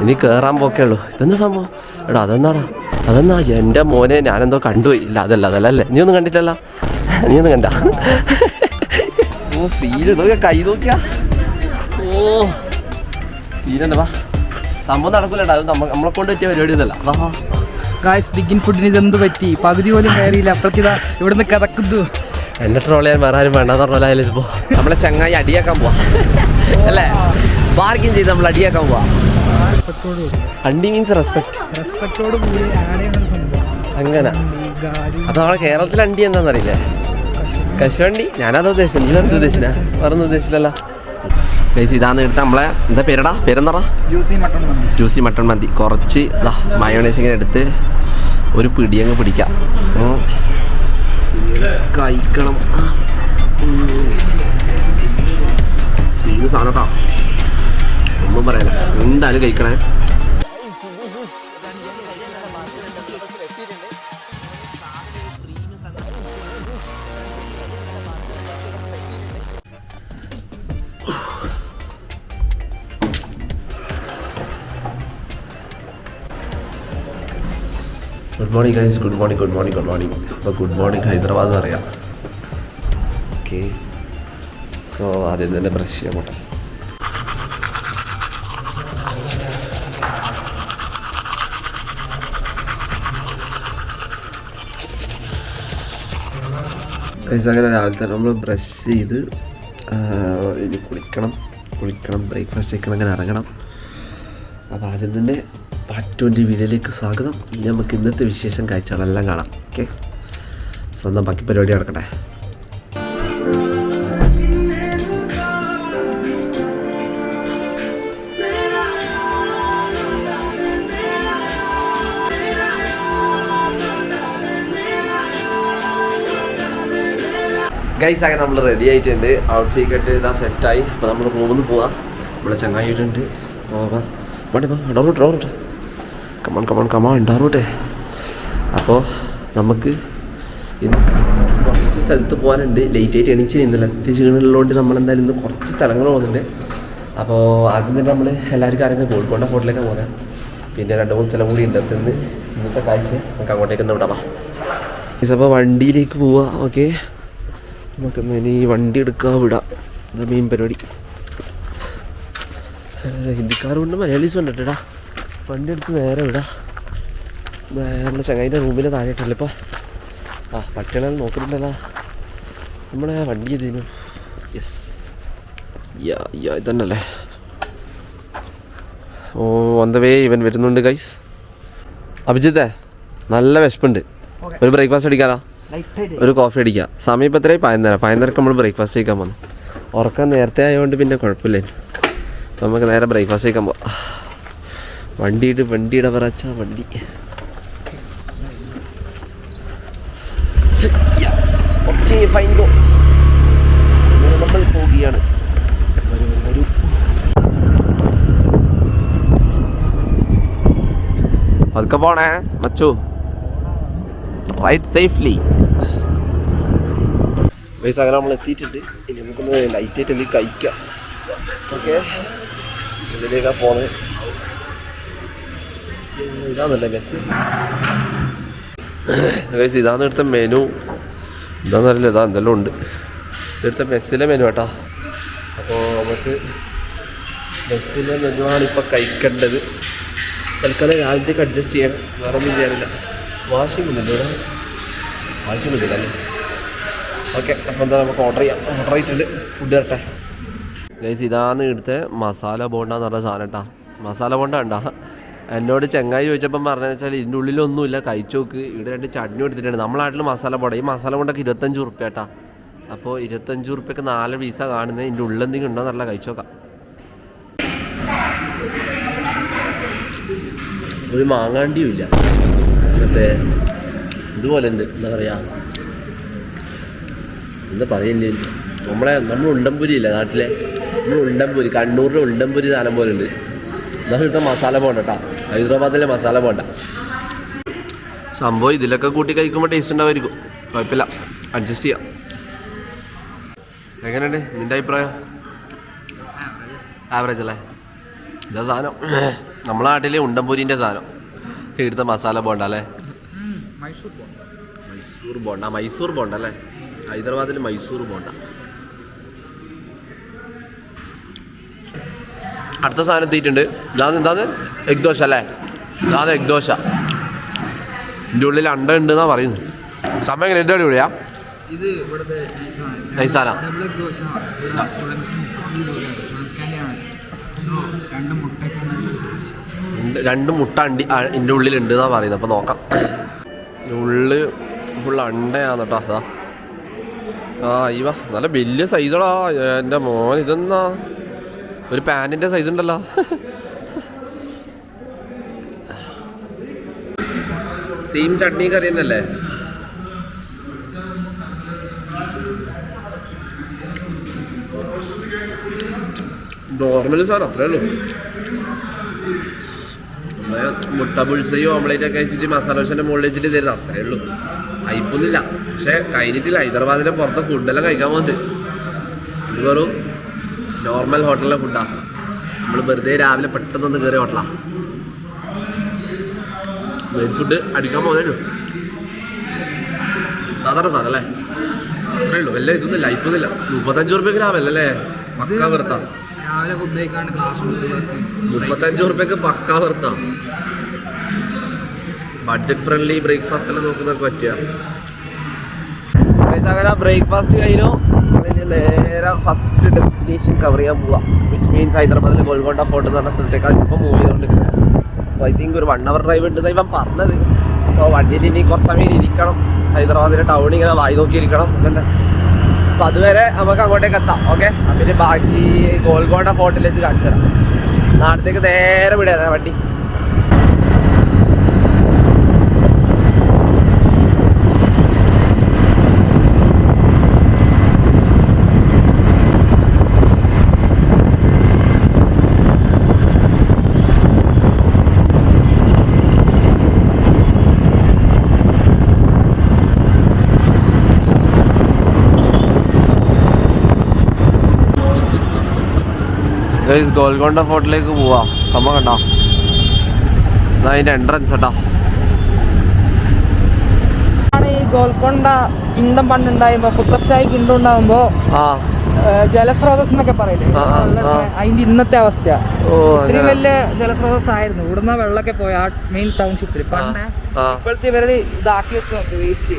ഇനി കയറാൻ പോക്കേ ഉള്ളൂ. ഇതെന്താ സംഭവം? എടാ അതെന്നാ എൻ്റെ മോനെ ഞാനെന്തോ കണ്ടുപോയി. ഇല്ല അതല്ലേ നീ ഒന്നും കണ്ടിട്ടല്ല. നീ ഒന്നും കണ്ട? ഓ സീനൊക്കെ കൈ നോക്കിയാ. ഓ സീനുണ്ട്. വാ സംഭവം നടക്കൂലട്ടാ. അത് നമ്മളെ കൊണ്ട് പറ്റിയ പരിപാടി ഒന്നല്ല. ഗായ്സ് ഡിഗിൻ ഫുഡിന് ഇതെന്ത് പറ്റി? പകുതി പോലും കയറിയില്ല. അപ്പോഴേക്കിതാ ഇവിടുന്ന് കിടക്കുന്നു. എന്നെ ട്രോൾ ചെയ്യാൻ വേറെ ആരും വേണ്ടെന്ന് പറഞ്ഞാലും ഇപ്പോൾ നമ്മളെ ചങ്ങായി അടിയാക്കാൻ പോവാ അല്ലേ? ബാർഗിൻ ചെയ്ത് നമ്മൾ അടിയാക്കാൻ പോവാ. അണ്ടി മീൻസ് റെസ്പെക്റ്റോട് അങ്ങനെ. അപ്പൊ നമ്മളെ കേരളത്തിലെ അണ്ടി എന്താണെന്നറിയില്ലേ? കശുവണ്ടി. ഞാനത് ഉദ്ദേശിച്ചത്. നീ എന്താ ഉദ്ദേശിച്ച? വേറൊന്നും ഉദ്ദേശിച്ചില്ലല്ലോ. ഗൈസ് ഇതാന്ന് എടുത്ത നമ്മളെ എന്താ പേരെന്താ? ജ്യൂസി മട്ടൺ മന്തി. കുറച്ച് മയോണൈസ് ഇങ്ങനെ എടുത്ത് ഒരു പിടിയങ്ങ് പിടിക്കാം. കഴിക്കണം. സാധനം കേട്ടോ, ഒന്നും പറയല. എന്തായാലും കഴിക്കണേ. Good morning guys. Good morning. അപ്പോൾ ഗുഡ് മോർണിംഗ് ഹൈദരാബാദ് എന്ന് അറിയാം. ഓക്കെ, സോ ആദ്യം തന്നെ ബ്രഷ് ചെയ്യാൻ പോട്ടെ. ഗൈസ് അങ്ങനെ രാവിലെ തന്നെ നമ്മൾ ബ്രഷ് ചെയ്ത് ഇനി കുളിക്കണം, ബ്രേക്ക്ഫാസ്റ്റ് കഴിക്കണം, അങ്ങനെ ഇറങ്ങണം. അപ്പോൾ ആദ്യം തന്നെ പാർട്ട് 20 വീഡിയോയിലേക്ക് സ്വാഗതം. ഇനി നമുക്ക് ഇന്നത്തെ വിശേഷം കാഴ്ചകളെല്ലാം കാണാം. ഓക്കെ, സ്വന്തം ബാക്കി പരിപാടി നടക്കട്ടെ. ഗൈസ് അങ്ങനെ നമ്മൾ റെഡി ആയിട്ടുണ്ട്. ഔട്ട്ഫിറ്റ് ഇട്ട് ഇതാ സെറ്റായി. അപ്പോൾ നമ്മൾ റൂമിൽ നിന്ന് പോവാം. നമ്മളെ ചങ്ങായിട്ടുണ്ട്. ഡോറോട്ടെ കമാൺ ഡോറോട്ടെ. അപ്പോൾ നമുക്ക് ഇന്ന് കുറച്ച് സ്ഥലത്ത് പോകാനുണ്ട്. ലേറ്റായിട്ട് എണീച്ച് ഇന്നലെ ക്ഷീണമുള്ളതുകൊണ്ട് നമ്മളെന്തായാലും ഇന്ന് കുറച്ച് സ്ഥലങ്ങൾ പോകുന്നുണ്ട്. അപ്പോൾ ആദ്യം തന്നെ നമ്മൾ എല്ലാവർക്കും അറിയുന്നത് കോഴിക്കോട്ടെ ഫോർട്ടിലേക്കാണ് പോകുന്നത്. പിന്നെ 2-3 സ്ഥലം കൂടി ഉണ്ട്. അപ്പോൾ ഇന്നത്തെ കാഴ്ച നമുക്ക് അങ്ങോട്ടേക്കൊന്ന് വിടാം. അപ്പോൾ വണ്ടിയിലേക്ക് പോവാം. ഓക്കെ, നമുക്കൊന്ന് ഇനി വണ്ടി എടുക്കാൻ വിടാം. അതാ മെയിൻ പരിപാടി. ഹിന്ദിക്കാരുണ്ട്, മലയാളീസ് കണ്ടിട്ടാ. വണ്ടി എടുത്ത് നേരെ വിടാം. നമ്മുടെ ചങ്ങായിൻ്റെ റൂമിൻ്റെ താഴെയിട്ടല്ലേ ഇപ്പോൾ. പട്ടികളെ നോക്കുന്നുണ്ടല്ലോ നമ്മുടെ വണ്ടി. ഇതിനു യെസ് ഇതന്നല്ലേ. ഓ ഓൺ ദ വേ ഇവൻ വരുന്നുണ്ട് ഗൈസ്. അഭിജിത്തെ നല്ല വിശപ്പുണ്ട്. ഒരു ബ്രേക്ക്ഫാസ്റ്റ് അടിക്കാലോ, ഒരു കോഫി അടിക്കാം. സമയം ഇപ്പോൾ എത്രയായി? 11:30 നമ്മൾ ബ്രേക്ക്ഫാസ്റ്റ് കഴിക്കാൻ പോകുന്നു. ഉറക്കം നേരത്തെ ആയതുകൊണ്ട് പിന്നെ കുഴപ്പമില്ല. അപ്പോൾ നമുക്ക് നേരെ ബ്രേക്ക്ഫാസ്റ്റ് കഴിക്കാൻ പോവാം. വണ്ടിയുടെ പറച്ച വണ്ടി. Okay fine go. നമ്മൾ പോവുകയാണ്. വരൂ. അതൊക്കെ പോണേ മച്ചു. Right safely. ഗൈസ് അങ്ങനെ നമ്മൾ എത്തിയിട്ടുണ്ട്. ഇനി നമുക്കൊന്ന് ലൈറ്റായിട്ട് എന്തെങ്കിലും കഴിക്കാം. ഓക്കെ, ഇതിലേക്കാണ് പോകുന്നത്. ഇതാണല്ലേ മെസ്സ്. ഗൈസ് ഇതാണ് ഇവിടുത്തെ മെനു. ഇതാണെന്നറിയില്ല, ഇതാ എന്തെല്ലാം ഉണ്ട്. ഇവിടുത്തെ മെസ്സിലെ മെനു കേട്ടോ. അപ്പോൾ നമുക്ക് മെസ്സിലെ മെനു ആണ് ഇപ്പോൾ കഴിക്കേണ്ടത്. തൽക്കാലം രാവിലത്തേക്ക് അഡ്ജസ്റ്റ് ചെയ്യണം, വേറെ ഒന്നും ചെയ്യാനില്ല. വാഷിംഗ് ഇല്ലല്ലോ, വാഷിംഗ് ഇല്ല അല്ലേ. ഓക്കെ, അപ്പോൾ എന്താ നമുക്ക് ഓർഡർ ചെയ്തിട്ടുണ്ട്. ഫുഡ് തരട്ടെ ഗൈസ്. ഇതാണ് ഇവിടുത്തെ മസാല ബോണ്ട എന്ന് പറഞ്ഞ സാധനം കേട്ടോ. മസാല ബോണ്ട ഉണ്ടോ? എന്നോട് ചെങ്ങായി ചോദിച്ചപ്പം പറഞ്ഞതെന്ന് വെച്ചാൽ ഇതിൻ്റെ ഉള്ളിലൊന്നുമില്ല, കഴിച്ചു നോക്ക്. ഇവിടെ 2 ചട്നി എടുത്തിട്ടുണ്ട്. നമ്മളെ നാട്ടിൽ മസാല ബോണ്ട. ഈ മസാല ബോണ്ടൊക്കെ 25 റുപ്യ കേട്ടോ. അപ്പോൾ 25 റുപ്യക്ക് 4 പീസാണ് കാണുന്നത്. ഇതിൻ്റെ ഉള്ളെന്തെങ്കിലും ഉണ്ടോ എന്നല്ല, കഴിച്ചു നോക്കാം. ഒരു മാങ്ങാണ്ടിയും ഇല്ല. മറ്റേ ഇതുപോലെ ഉണ്ട്, എന്താ പറയുക, എന്താ പറയില്ലേ, നമ്മൾ ഉണ്ടംപുരി ഇല്ല നാട്ടിലെ, നമ്മൾ ഉണ്ടംപുരി, കണ്ണൂരിലെ ഉണ്ടംപുരി സാധനം പോലെ ഉണ്ട്. എന്നാൽ ഇവിടുത്തെ മസാല ബോണ്ട കേട്ടോ, ഹൈദരാബാദിലെ മസാല ബോണ്ട. സംഭവം ഇതിലൊക്കെ കൂട്ടി കഴിക്കുമ്പോൾ ടേസ്റ്റ് ഉണ്ടാവുമായിരിക്കും. കുഴപ്പമില്ല, അഡ്ജസ്റ്റ് ചെയ്യാം. എങ്ങനെയുണ്ട് നിൻ്റെ അഭിപ്രായം? ആവറേജ് അല്ലേ? ഇതാ സാധനം നമ്മളെ നാട്ടിലെ ഉണ്ടംപൂരിൻ്റെ സാധനം എടുത്ത മസാല ബോണ്ട അല്ലേ? മൈസൂർ ബോണ്ട അല്ലേ? ഹൈദരാബാദിൽ മൈസൂർ ബോണ്ട. അടുത്ത സാധനം എത്തിയിട്ടുണ്ട്. എന്താണ് എഗ് ദോശ അല്ലേ? ഇതാണ് എഗ് ദോശ. ഇതിൻ്റെ ഉള്ളിൽ അണ്ട ഉണ്ടെന്നാ പറയുന്നത്. സമയം എങ്ങനെ എൻ്റെ അടിപൊളിയാ? ഇത് ഇവിടുത്തെ നൈസാനാ. രണ്ട് മുട്ട ഇതിൻ്റെ ഉള്ളിലുണ്ട് എന്നാ പറയുന്നത്. അപ്പോൾ നോക്കാം. ഉള്ളിൽ ഫുള്ള് അണ്ടയാന്ന് കേട്ടോ. അതാ ഇവ നല്ല വലിയ സൈസടാ. എൻ്റെ മോൻ ഇതെന്നാ ഒരു പാൻറ്റിൻ്റെ സൈസ് ഉണ്ടല്ലോ. സെയിം ചട്നി കറി തന്നെയല്ലേ? നോർമൽ സാർ അത്രേ ഉള്ളൂ. മുട്ട പുളിസയോ ഓംലേറ്റ് ഒക്കെ വെച്ചിട്ട് മസാല ദോശൻ്റെ മുകളിൽ വെച്ചിട്ട് തരുന്നത് അത്രേ ഉള്ളൂ. ഹൈപ്പൊന്നുമില്ല. പക്ഷെ കഴിഞ്ഞിട്ടില്ല. ഹൈദരാബാദിലെ പുറത്തെ ഫുഡെല്ലാം കഴിക്കാൻ പോകുന്നത്. ഇത് വെറും നോർമൽ ഹോട്ടലിലെ ഫുഡാണ്. നമ്മൾ വെറുതെ രാവിലെ പെട്ടെന്നൊന്ന് കയറിയ ഹോട്ടലാണ്. മെയിൻ ഫുഡ് അടിക്കാൻ പോകുന്നു. സാധാരണ സാധനം അല്ലേ? അത്രേ ഉള്ളൂ. വലിയ ഇതൊന്നുമില്ല. ഹൈപ്പൊന്നുമില്ല. 35 റുപ്യക്ക് ലാഭമല്ലേ? പക്കാ വെറുത്താ. 35 റുപ്യക്ക് പക്കാ വെറുത്താ. ബഡ്ജറ്റ് ഫ്രണ്ട്ലി ബ്രേക്ക്ഫാസ്റ്റ് എല്ലാം നോക്കുന്നവർക്ക് പറ്റുക. അങ്ങനെ ബ്രേക്ക്ഫാസ്റ്റ് കഴിഞ്ഞു. നേരെ ഫസ്റ്റ് ഡെസ്റ്റിനേഷൻ കവർ ചെയ്യാൻ പോവാം. വിച്ച് മീൻസ് ഹൈദരാബാദിൽ ഗോൽക്കൊണ്ട ഫോർട്ട് എന്ന് പറഞ്ഞ സ്ഥലത്തേക്കാണ് ഇപ്പോൾ മൂവ് ചെയ്തുകൊണ്ടിരിക്കുന്നത്. അപ്പോൾ ഐ തിങ്ക് ഒരു 1 hour ഡ്രൈവ് ഉണ്ടെന്ന് ഇവൻ പറഞ്ഞത്. അപ്പോൾ വണ്ടിയിൽ ഇനി കുറച്ച് സമയം ഇരിക്കണം. ഹൈദരാബാദിലെ ടൗൺ ഇങ്ങനെ വായി നോക്കിയിരിക്കണം എന്നല്ലേ. അപ്പോൾ അതുവരെ നമുക്ക് അങ്ങോട്ടേക്ക് എത്താം. ഓക്കെ, പിന്നെ ബാക്കി ഗോൽക്കൊണ്ട ഫോർട്ടിൽ വെച്ച് കാണിച്ചു തരാം. നാളത്തേക്ക് നേരെ വിടാ വണ്ടി. ഗോൽക്കൊണ്ട ഫോർട്ടിലേക്ക് പോവാ. സംഭവം കണ്ടോ? അതിന്റെ എൻട്രൻസ് കേട്ടോ. ഈ ഗോൽക്കൊണ്ട കിങ്ഡം പണ്ടുണ്ടാകുമ്പോ കുത്തബ്ഷാഹി കിങ്ഡം ഉണ്ടാകുമ്പോ ജലസ്രോതസ് എന്നൊക്കെ പറയില്ലേ, അതിന്റെ ഇന്നത്തെ അവസ്ഥ ഇത്രയും വലിയ ജലസ്രോതസ് ആയിരുന്നു. ഇവിടുന്ന് വെള്ളമൊക്കെ പോയ ആ മെയിൻ ടൗൺഷിപ്പിൽ പണ്ട്. ഇപ്പോഴത്തെ ഇവരുടെ ഇതാക്കി വെച്ച് നോക്കി വേസ്റ്റ്.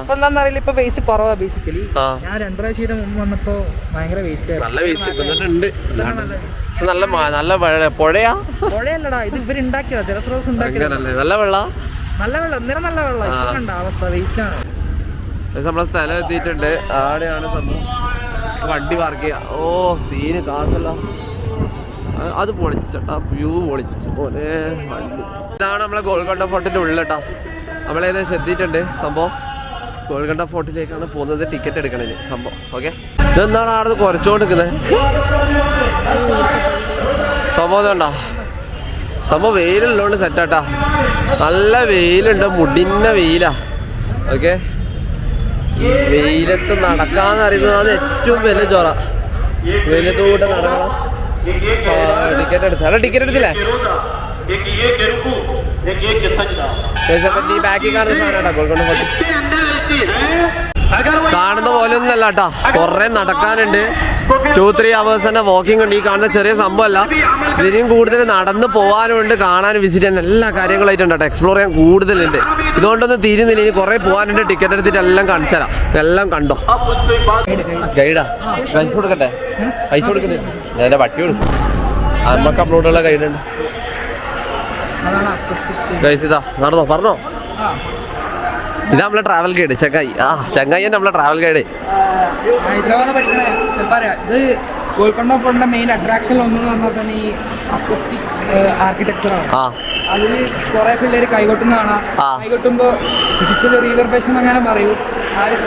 ഇപ്പൊ എന്താണെന്ന് അറിയില്ല, ഇപ്പൊ വേസ്റ്റ് കുറവാ ബേസിക്കലി. ഞാൻ 2 പ്രാവശ്യം മുമ്പ് വന്നപ്പോ ഭയങ്കര വേസ്റ്റ് ആയിരുന്നു. പുഴയല്ലടാ, ഇത് ഇവരുണ്ടാക്കിയതാ. ജലസ്രോതസ് ഉണ്ടാക്കിയത്. നല്ല വെള്ളം, അന്നേരം നല്ല വെള്ളം. ഇപ്പൊ കണ്ട അവസ്ഥ വേസ്റ്റ് ആണ്. നമ്മളെ സ്ഥലം എത്തിയിട്ടുണ്ട്. ആടെയാണ് സംഭവം. വണ്ടി പാർക്ക് ചെയ്യാം. ഓ സീന് കാസല്ല. അത് പൊളിച്ചട്ടാ, വ്യൂ പൊളിച്ചു പോലെ. ഇതാണ് നമ്മളെ ഗോൽക്കൊണ്ട ഫോർട്ടിൻ്റെ ഉള്ളിൽ. നമ്മളേകദേശം എത്തിയിട്ടുണ്ട്. സംഭവം ഗോൽക്കൊണ്ട ഫോർട്ടിലേക്കാണ് പോകുന്നത്. ടിക്കറ്റ് എടുക്കണേ സംഭവം. ഓക്കെ, ഇതെന്താണ് അവിടെ നിന്ന് കുറച്ചുകൊണ്ട് നിൽക്കുന്നത് സംഭവം? ഇതുണ്ടോ സംഭവം? വെയിലുള്ളതുകൊണ്ട് സെറ്റാട്ടാ. നല്ല വെയിലുണ്ട്, മുടിന്ന വെയിലാ. ഓക്കെ, വെയിലത്ത് നടക്കാന്ന് അറിയുന്നതാണ് ഏറ്റവും വലിയ ചോറ. വെയിലത്ത് കൂടെ നടക്കണം. ടിക്കറ്റ് എടുത്ത ടിക്കറ്റ് എടുത്തില്ലേ? ബാക്കി കാണുന്ന സാധനം ഗോൽക്കൊണ്ട ഫോർട്ട്. കാണുന്ന പോലെ ഒന്നുമല്ല കേട്ടോ, കുറെ നടക്കാനുണ്ട്. 2-3 hours തന്നെ വാക്കിംഗ് ഉണ്ട്. ഈ കാണുന്ന ചെറിയ സംഭവമല്ല, ഇതിനും കൂടുതൽ നടന്ന് പോകാനുണ്ട്, കാണാനും വിസിറ്റ് ചെയ്യാൻ എല്ലാ കാര്യങ്ങളായിട്ടുണ്ട് കേട്ടോ. എക്സ്പ്ലോർ ചെയ്യാൻ കൂടുതലുണ്ട്. ഇതുകൊണ്ടൊന്നും തീരുന്നില്ല. ഇനി കുറേ പോകാനുണ്ട്. ടിക്കറ്റ് എടുത്തിട്ട് എല്ലാം കാണിച്ചു തരാം. എല്ലാം കണ്ടോ? ഗൈഡാ? പൈസ കൊടുക്കട്ടെ? പൈസ കൊടുക്കട്ടെ? ഞാൻ എൻ്റെ പട്ടി കൊടുക്കും. നമുക്ക് അപ്ലോഡുള്ള ഗൈഡുണ്ട്. ഗൈസ് ഇതാ നടന്നോ, പറഞ്ഞോ. ഇതാ നമ്മളെ ട്രാവൽ ഗൈഡ് ചങ്ങായി. ചങ്ങായി നമ്മളെ ട്രാവൽ ഗൈഡ്. ഹൈദരാബാദ് പഠിക്കണേ ചിലപ്പോൾ അറിയാം. ഇത് ഗോൽക്കൊണ്ട ഫോർട്ടിന്റെ മെയിൻ അട്രാക്ഷൻ ഒന്നെന്ന് പറഞ്ഞാൽ തന്നെ ഈ അക്കോസ്റ്റിക് ആർക്കിടെക്ചറാണ്. അതിൽ കുറെ പിള്ളേർ കൈകൊട്ടുന്ന കാണാം. കൈകൊട്ടുമ്പോൾ ഫിസിക്സിൽ റീവർബേഷൻ അങ്ങനെ പറയൂ. ആ ഒരു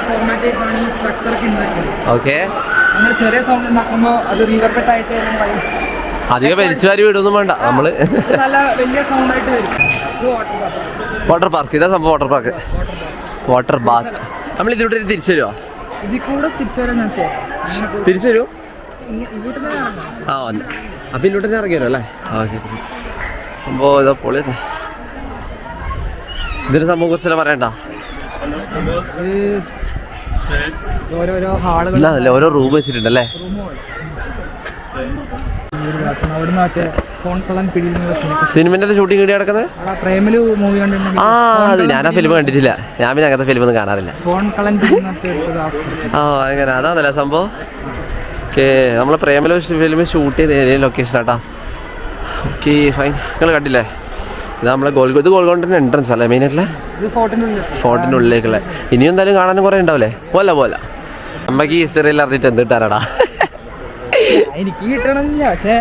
ഫോർമാറ്റിലേക്കാണ് ഈ സ്ട്രക്ചറൊക്കെ ഉണ്ടാക്കിയത്. ഓക്കെ, നമ്മൾ ചെറിയ സൗണ്ട് ഉണ്ടാക്കുമ്പോൾ അത് റീവർബേറ്റ് ആയിട്ട് പറയും. അധികം വലിച്ചുവാരി വിടൊന്നും വേണ്ട. നമ്മള് നല്ല വലിയ സൗണ്ട് ആയിട്ട് വരും. Water park. ഇതാ സംഭവം വാട്ടർ പാർക്ക്, വാട്ടർ ബാത്ത്. നമ്മൾ ഇതിലൂടെ തിരിച്ചു വരുമോ? ഇതിൽ കൂടെ തിരിച്ചു വരാൻ ഞാൻ തിരിച്ചു വരുമോ? ആ വന്നെ അപ്പം ഇല്ലോട്ട് തന്നെ ഇറങ്ങിയല്ലോ അല്ലേ ഓക്കെ അപ്പോൾ ഇതാ പൊളി ഇതിന് സംഭവം കുറിച്ചെല്ലാം പറയണ്ട ഓരോ റൂം വെച്ചിട്ടുണ്ടല്ലേ സിനിമന്റെ ഷൂട്ടിംഗ് ഇവിടെ നടക്കുന്നത് ആ അത് ഞാൻ ആ ഫിലിം കണ്ടിട്ടില്ല ഞാൻ പിന്നെ അങ്ങനത്തെ ഫിലിം ഒന്നും കാണാറില്ല ആ എങ്ങനെ അതാണല്ലേ സംഭവം ഓക്കെ നമ്മളെ പ്രേമലു ഫിലിം ഷൂട്ട് ചെയ്ത ഏരിയ ലൊക്കേഷൻ ആട്ടാ ഓക്കെ ഫൈൻ നിങ്ങൾ കണ്ടില്ലേ ഇത് നമ്മളെ ഗോൾക്കൊണ്ടിന്റെ എൻട്രൻസ് അല്ലേ മെയിനായിട്ടില്ലേ ഫോർട്ടിൻ്റെ ഉള്ളിലേക്കുള്ള ഇനിയും എന്തായാലും കാണാനും കുറേ ഉണ്ടാവില്ലേ പോലെ അമ്മക്ക് ഈ ഹിസ്റ്ററിയിൽ അറിഞ്ഞിട്ട് എന്ത് കിട്ടാനാടാ എനിക്ക് കിട്ടണമെന്നില്ല പക്ഷെ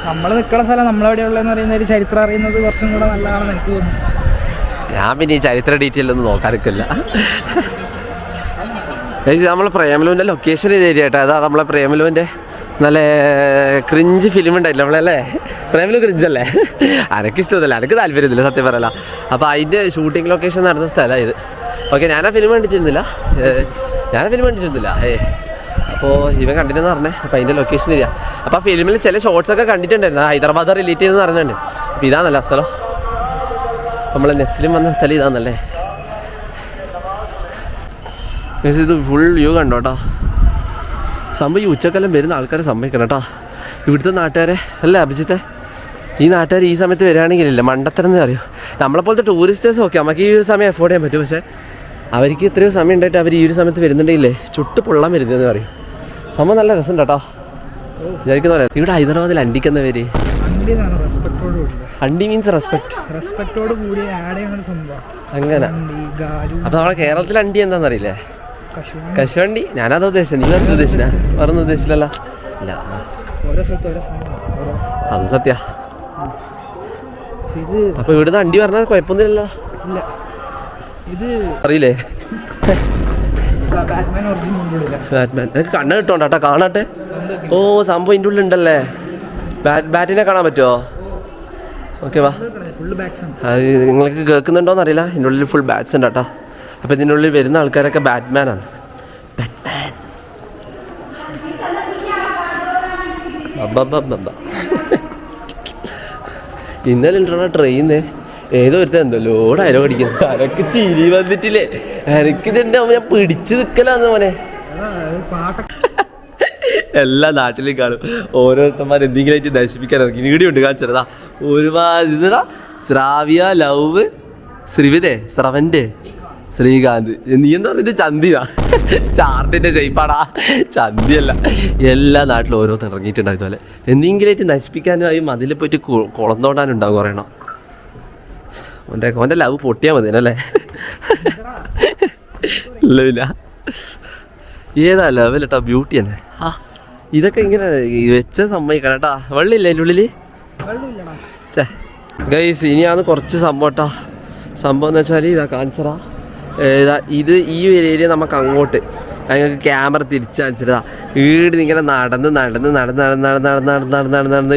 നമ്മൾ നിൽക്കുന്ന സ്ഥലം നമ്മളെവിടെയുള്ളതെന്ന് പറയുന്ന ഒരു ചരിത്രം അറിയുന്നത് കുറച്ചും കൂടെ നല്ലതാണെന്ന് എനിക്ക് തോന്നുന്നു. ഞാൻ പിന്നെ ഈ ചരിത്ര ഡീറ്റെയിൽ ഒന്നും നോക്കാനൊക്കില്ല. നമ്മളെ പ്രേമലുവിൻ്റെ ലൊക്കേഷൻ ഏരിയ കേട്ടോ. അതാ നമ്മളെ പ്രേമലുവിൻ്റെ നല്ല ക്രിഞ്ച് ഫിലിം ഉണ്ടായില്ല നമ്മളല്ലേ. പ്രേമലു ക്രിഞ്ചല്ലേ, എനിക്കിഷ്ടമല്ല, എനിക്ക് താല്പര്യമില്ല സത്യം പറയല. അപ്പോൾ അതിൻ്റെ ഷൂട്ടിംഗ് ലൊക്കേഷൻ നടന്ന സ്ഥലമാണ് ഇത്. ഓക്കെ, ഞാനാ ഫിലിം കണ്ടിട്ടിരുന്നില്ല. അപ്പോൾ ഇവൻ കണ്ടിട്ടെന്ന് പറഞ്ഞേ. അപ്പോൾ അതിൻ്റെ ലൊക്കേഷൻ ഏരിയ. അപ്പോൾ ആ ഫിലിമിൽ ചില ഷോർട്സൊക്കെ കണ്ടിട്ടുണ്ടായിരുന്നു, ഹൈദരാബാദ് റിലേറ്റ് ചെയ്തെന്ന് പറഞ്ഞിട്ടുണ്ട്. അപ്പോൾ ഇതാണല്ല സ്ഥലം, നമ്മളെ നെസ്ലിം വന്ന സ്ഥലം ഇതാണല്ലേ. ഇത് ഫുൾ വ്യൂ കണ്ടോട്ടോ. സംഭവം ഈ ഉച്ചക്കെല്ലാം വരുന്ന ആൾക്കാരെ സമ്മതിക്കണം കേട്ടോ. ഇവിടുത്തെ നാട്ടുകാരെ അല്ലേ അഭിജിത്തെ, ഈ നാട്ടുകാർ ഈ സമയത്ത് വരികയാണെങ്കിലില്ല മണ്ടത്തരം എന്ന് അറിയോ. നമ്മളെപ്പോലത്തെ ടൂറിസ്റ്റേഴ്സ് ഓക്കെ, നമുക്ക് ഈ ഒരു സമയം അഫോർഡ് ചെയ്യാൻ പറ്റും. പക്ഷേ അവർക്ക് ഇത്രയോ സമയം ഉണ്ടായിട്ട് അവർ ഈ ഒരു സമയത്ത് വരുന്നുണ്ടെങ്കിലേ ചുട്ട് പൊള്ളാൻ വരുന്നതെന്ന് പറയും. സംഭവം നല്ല രസം കേട്ടോ. വിചാരിക്കുന്ന പോലെ ഇവിടെ ഹൈദരാബാദിൽ അണ്ടിക്കുന്ന പേര് അണ്ടി മീൻസ് റെസ്പെക്റ്റോട് കൂടി ആഡ് ചെയ്യുന്ന സംഭവം അങ്ങനെ. അപ്പോൾ നമ്മുടെ കേരളത്തിൽ അണ്ടി എന്താണെന്നറിയില്ലേ, കശുവണ്ടി. ഞാനതാ ഉദ്ദേശിച്ചത്, നീ വേറെ ഉദ്ദേശിച്ച വേറെ ഉദ്ദേശിച്ചില്ലല്ലോ. ഇല്ല, അത് സത്യ. അപ്പോൾ ഇവിടുന്ന് അണ്ടി പറഞ്ഞാൽ കുഴപ്പമൊന്നുമില്ലല്ലോ. അറിയില്ലേ ബാറ്റ്മാൻ? എനിക്ക് കണ്ണ് കിട്ടോണ്ടാ കാണട്ടെ. ഓ, സംഭവം ഇതിൻ്റെ ഉള്ളിൽ ഉണ്ടല്ലേ. ബാറ്റിനെ കാണാൻ പറ്റുമോ? ഓക്കെ വാ. അത് നിങ്ങൾക്ക് കേൾക്കുന്നുണ്ടോയെന്ന് അറിയില്ല. ഇതിൻ്റെ ഉള്ളിൽ ഫുൾ ബാറ്റ്സ് ഉണ്ട് കേട്ടോ. അപ്പോൾ ഇതിൻ്റെ ഉള്ളിൽ വരുന്ന ആൾക്കാരൊക്കെ ബാറ്റ്മാനാണ്. ഇന്നലെ ഉണ്ടോ ട്രെയിന് ഏതോ ഒരുത്ത എന്തോ ലോഡായാലോ പഠിക്കുന്നത്. അനക്ക് ചിരി വന്നിട്ടില്ലേ? എനിക്കിതുണ്ട് ഞാൻ പിടിച്ചു നിൽക്കലാന്ന് മോനെ. എല്ലാ നാട്ടിലും കാണും ഓരോരുത്തന്മാർ എന്തെങ്കിലും ആയിട്ട് നശിപ്പിക്കാൻ ഇറങ്ങി. ഇവിടെയുണ്ട് കാണിച്ചതാ ഒരുപാട്. ഇതാ ശ്രാവ്യ, ലവ്, ശ്രവന്റെ, ശ്രീകാന്ത്. നീ എന്താ പറയുന്നത്? ചന്തിയാ, ചാർട്ടിൻ്റെ ഷെയ്പ്പാടാ, ചന്തിയല്ല. എല്ലാ നാട്ടിലും ഓരോരുത്തർ ഇറങ്ങിയിട്ടുണ്ടാവും ഇതുപോലെ എന്തെങ്കിലുമായിട്ട് നശിപ്പിക്കാനുമായി മതിൽ പോയിട്ട് കുളന്തോണ്ടാനുണ്ടാവും പറയണം. ഓൻ്റെ ലവ് പൊട്ടിയാൽ മതി അല്ലേ. ഇല്ല ഏതാ ലവൽ കേട്ടോ, ബ്യൂട്ടി തന്നെ. ആ ഇതൊക്കെ ഇങ്ങനെ വെച്ച സമ്മതിക്കണം കേട്ടാ. വെള്ളമില്ല അതിൻ്റെ ഉള്ളിൽ. ചേ ഗൈസ്, ഇനിയാണ് കുറച്ച് സംഭവം കേട്ടോ. സംഭവം എന്ന് വെച്ചാൽ ഇതാ കാണിച്ചതാ. ഇത് ഈ ഒരു ഏരിയ നമുക്ക് അങ്ങോട്ട് ഞങ്ങൾക്ക് ക്യാമറ തിരിച്ച് കാണിച്ചതാ. വീട് ഇങ്ങനെ നടന്ന്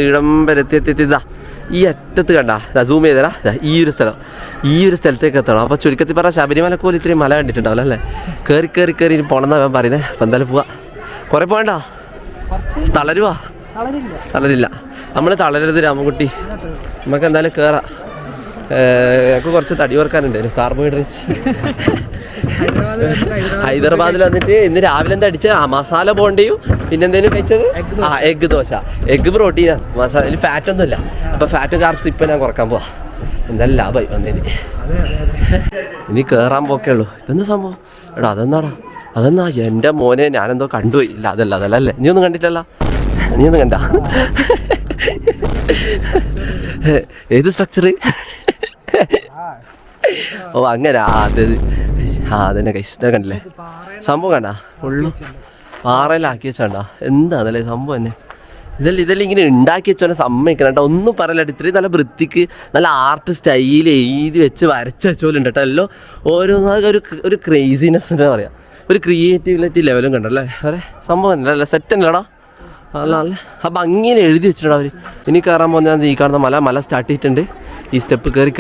ഇടം വരെ എത്തിയതാ. ഈ അറ്റത്ത് കണ്ടാ സൂം ചെയ്തരാ. ഈ ഒരു സ്ഥലത്തേക്ക് എത്തണം. അപ്പോൾ ചുരുക്കത്തിൽ പറഞ്ഞാൽ ശബരിമല പോലെ ഇത്രയും മല കണ്ടിട്ടുണ്ടാവില്ല അല്ലേ. കയറി ഇനി പോകണമെന്നാണ് ഞാൻ പറയുന്നത്. അപ്പം എന്തായാലും പോവാ. കുറേ പോകണ്ട, തളരില്ല. നമ്മൾ തളരരുത് രാമൻകുട്ടി. നമുക്ക് എന്തായാലും കയറാം. ഞങ്ങൾക്ക് കുറച്ച് തടി ഓർക്കാനുണ്ടായിരുന്നു, കാർബോഹൈഡ്രേറ്റ്സ്. ഹൈദരാബാദിൽ വന്നിട്ട് ഇന്ന് രാവിലെ എന്താ അടിച്ചത്? മസാല ബോണ്ടയും പിന്നെ എന്തെങ്കിലും കഴിച്ചത് എഗ്ഗ് ദോശ. എഗ്ഗ് പ്രോട്ടീനാണ്, മസാല ഫാറ്റൊന്നുമില്ല. അപ്പോൾ ഫാറ്റും കാർബ്സ് ഇപ്പം ഞാൻ കുറക്കാൻ പോവാ. എന്തായാലും ലാഭമായി വന്നതിന്. ഇനി കയറാൻ പോക്കേ ഉള്ളൂ. ഇതെന്താ സംഭവം? എടാ അതെന്നാ എൻ്റെ മോനെ ഞാനെന്തോ കണ്ടുപോയി. ഇല്ല അതല്ല അല്ലേ. നീ ഒന്നും കണ്ടിട്ടല്ല? നീ ഒന്നും കണ്ട? ഏത് സ്ട്രക്ചർ? ഓ അങ്ങനെ. അതന്നെ കൈസ് കണ്ടില്ലേ സംഭവം. കണ്ടാ ഫുള്ള് പാറയിലാക്കി വെച്ചാണ്ടാ. എന്താ അതല്ലേ സംഭവം തന്നെ. ഇതെല്ലാം ഇങ്ങനെ ഉണ്ടാക്കി വെച്ചോനെ സമ്മതിക്കണം കേട്ടോ. ഒന്നും പറയല്ല. ഇത്രയും നല്ല വൃത്തിക്ക് നല്ല ആർട്ട് സ്റ്റൈൽ എഴുതി വെച്ച് വരച്ച് വെച്ചോലുണ്ട് കേട്ടോ. എല്ലാം ഓരോന്നും ഒരു ക്രേസിനെസ് എന്താ പറയുക, ഒരു ക്രിയേറ്റിവിറ്റി ലെവലും കണ്ടല്ലേ. വേറെ സംഭവം അല്ല, സെറ്റ് അല്ലടാ. നല്ല അപ്പം അങ്ങനെ എഴുതി വെച്ചിട്ടുണ്ടോ അവർ. ഇനി കയറാൻ പോകുന്ന ഈ കാണുന്ന മല സ്റ്റാർട്ട് ചെയ്തിട്ടുണ്ട്. ഈ സ്റ്റെപ്പ് കയറി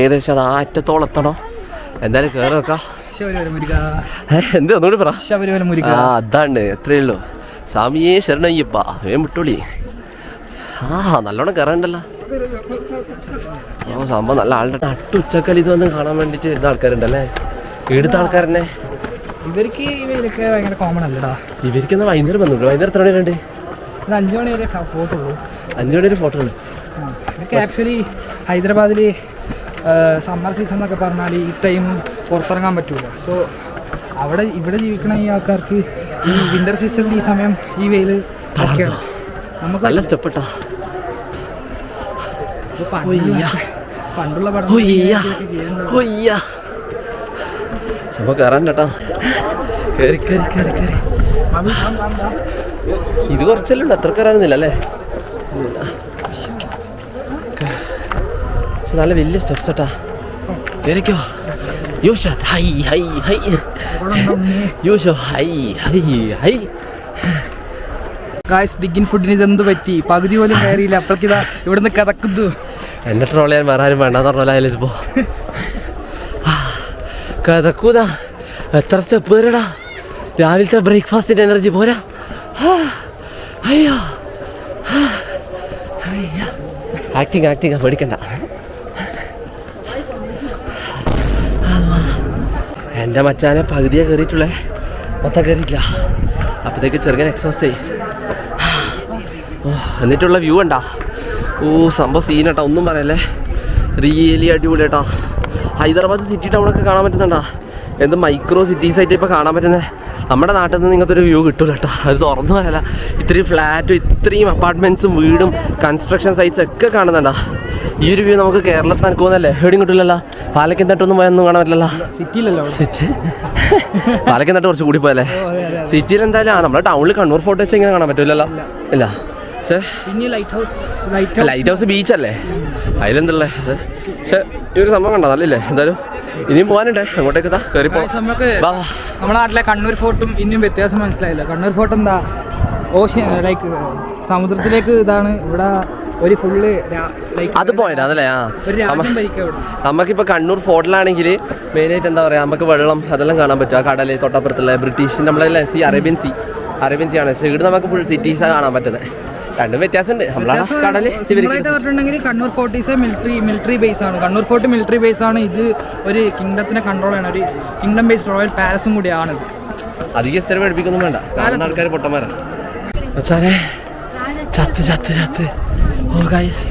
ഏകദേശം അത് അറ്റത്തോളം എത്തണോ. എന്തായാലും കയറി വെക്കാം. എന്ത് ഒന്നുകൂടി പറ. അതാണ് എത്രയേ ഉള്ളൂ. സ്വാമിയേ ശരണയ്യപ്പ വേം വിട്ടോളി. നല്ലോണം കയറാണ്ടല്ലോ. സംഭവം നല്ല ആളുടെ നട്ടുച്ചക്കൽ ഇത് വന്ന് കാണാൻ വേണ്ടിയിട്ട് വരുന്ന ആൾക്കാരുണ്ടല്ലേ, എടുത്ത ആൾക്കാരെന്നെ. ഇവർക്ക് ഇവരൊക്കെ ഭയങ്കര കോമൺ അല്ലടാ. ഇവർക്കെന്നാ വൈകുന്നേരം വന്നിട്ടുണ്ട്. വൈകുന്നേരം എത്ര മണിവരുണ്ട്? 5 മണി വരെ ഫോട്ടോ ഉള്ളൂ. 5 മണി വരെ ഫോട്ടോ ഉണ്ട്. ഇതൊക്കെ ആക്ച്വലി ഹൈദരാബാദിൽ സമ്മർ സീസൺ എന്നൊക്കെ പറഞ്ഞാൽ ഈ ടൈം പുറത്തിറങ്ങാൻ പറ്റൂല. സോ ഇവിടെ ജീവിക്കണ ഈ ആൾക്കാർക്ക് ഈ വിൻ്റർ സീസണിൽ ഈ സമയം ഈ വെയിൽ നമുക്ക് നല്ല സ്റ്റെപ്പെട്ടാ. പണ്ടുള്ള സംഭവം കയറാൻ കേട്ടാ. കയറി കയറി കയറി കയറി. ഇത് കുറച്ചല്ലേ ഉണ്ട്, അത്ര കയറാനൊന്നുമില്ല അല്ലേ. പക്ഷെ നല്ല വലിയ സ്റ്റെപ്സ് കേട്ടാ. കയറിക്കോ. യൂഷ ഹൈ ഹൈ ഹൈ. യൂഷോ ഹൈ ഹൈ ഹൈ. ഗായ്സ്, ഡിഗിൻ ഫുഡിന് ഇതെന്ത് പറ്റി? പകുതി പോലും കയറിയില്ല. അപ്പോഴേക്കിതാ ഇവിടുന്ന് കിതക്കുന്നു. എന്നെ ട്രോൾ ചെയ്യാൻ വേറെ ആരും വേണ്ടെന്ന് പറഞ്ഞാലും ഇതിപ്പോ കിതക്കൂതാ. എത്ര സ്റ്റെപ്പ് കയറടാ. രാവിലത്തെ ബ്രേക്ക്ഫാസ്റ്റിൻ്റെ എനർജി പോരാ. അയ്യോ ആക്ടിങ് പേടിക്കണ്ട. എൻ്റെ മച്ചാനെ പകുതിയെ കയറിയിട്ടുള്ളേ, മൊത്തം കയറിയിട്ടില്ല. അപ്പോഴത്തേക്ക് ചെറുക്കൻ എക്സോസ്റ്റ് ആയി. എന്നിട്ടുള്ള വ്യൂ ഉണ്ടാ. സംഭവം സീനട്ടാ, ഒന്നും പറയല്ലേ. റിയലി അടിപൊളിയാട്ടാ. ഹൈദരാബാദ് സിറ്റി ടൗണൊക്കെ കാണാൻ പറ്റുന്നുണ്ടാ. എന്ത് മൈക്രോ സിറ്റീസായിട്ട് ഇപ്പോൾ കാണാൻ പറ്റുന്നത്. നമ്മുടെ നാട്ടിൽ നിന്ന് ഇങ്ങനത്തെ ഒരു വ്യൂ കിട്ടൂല കേട്ടോ. അത് തുറന്നു പറയല്ല. ഇത്രയും ഫ്ലാറ്റും ഇത്രയും അപ്പാർട്ട്മെൻറ്റ്സും വീടും കൺസ്ട്രക്ഷൻ സൈറ്റ്സ് ഒക്കെ കാണുന്നുണ്ടാ. ഈ ഒരു വ്യൂ നമുക്ക് കേരളത്തിൽ നടക്കുമെന്നല്ലേ എവിടെയും കിട്ടില്ലല്ലോ. പാലക്കന്തട്ടൊന്നും പോയൊന്നും കാണാൻ പറ്റില്ലല്ലോ. സിറ്റിയിലല്ലോ. സിറ്റി പാലക്കന്തട്ട് കുറച്ച് കൂടി പോയല്ലേ. സിറ്റിയിൽ എന്തായാലും നമ്മുടെ ടൗണിൽ കണ്ണൂർ ഫോട്ടോ വെച്ച് ഇങ്ങനെ കാണാൻ പറ്റില്ലല്ലോ. ഇല്ല. പക്ഷേ ലൈറ്റ് ഹൗസ് ബീച്ചല്ലേ, അതിലെന്തല്ലേ. പക്ഷേ ഈ ഒരു സംഭവം കണ്ടോ നല്ലല്ലേ. എന്തായാലും ഇനിയും പോകാനുണ്ടേ. അങ്ങോട്ടേക്ക് കയറിപ്പോ. നമ്മുടെ നാട്ടിലെ കണ്ണൂർ ഫോർട്ടും ഇനിയും വ്യത്യാസം മനസ്സിലായില്ല. കണ്ണൂർ ഫോർട്ട് എന്താ ഓഷ്യൻ ലൈക്ക് സമുദ്രത്തിലേക്ക് ഇതാണ്. ഇവിടെ ഒരു ഫുള്ള് അത് പോയത് അതല്ലേ. നമുക്കിപ്പോൾ കണ്ണൂർ ഫോർട്ടിലാണെങ്കിൽ മെയിനായിട്ട് എന്താ പറയുക, നമുക്ക് വെള്ളം അതെല്ലാം കാണാൻ പറ്റും. ആ കടൽ തൊട്ടപ്പുറത്തുള്ള ബ്രിട്ടീഷ് നമ്മളെ അറേബ്യൻ സി ആണ്. പക്ഷേ ഇവിടെ നമുക്ക് ഫുൾ സിറ്റീസാണ് കാണാൻ പറ്റുന്നത്. രണ്ടും വ്യത്യാസമുണ്ട്. നമ്മളെ കടൽ പറഞ്ഞിട്ടുണ്ടെങ്കിൽ Kannur fort is military base ആണ്. കണ്ണൂർ ഫോർട്ട് മിലിറ്ററി ബേസ് ആണ്. ഇത് ഒരു കിങ്ഡത്തിനെ കൺട്രോൾ ചെയ്യണം. ഒരു കിങ്ഡം ബേസ്ഡ് റോയൽ പാലസും കൂടിയാണ്. അധികം സ്ഥിരം പഠിപ്പിക്കൊന്നും വേണ്ട. കാണുന്ന ആൾക്കാർ പൊട്ടന്മാരാണ്. മച്ചാനെ ചത്ത് ഓ ഗൈസ്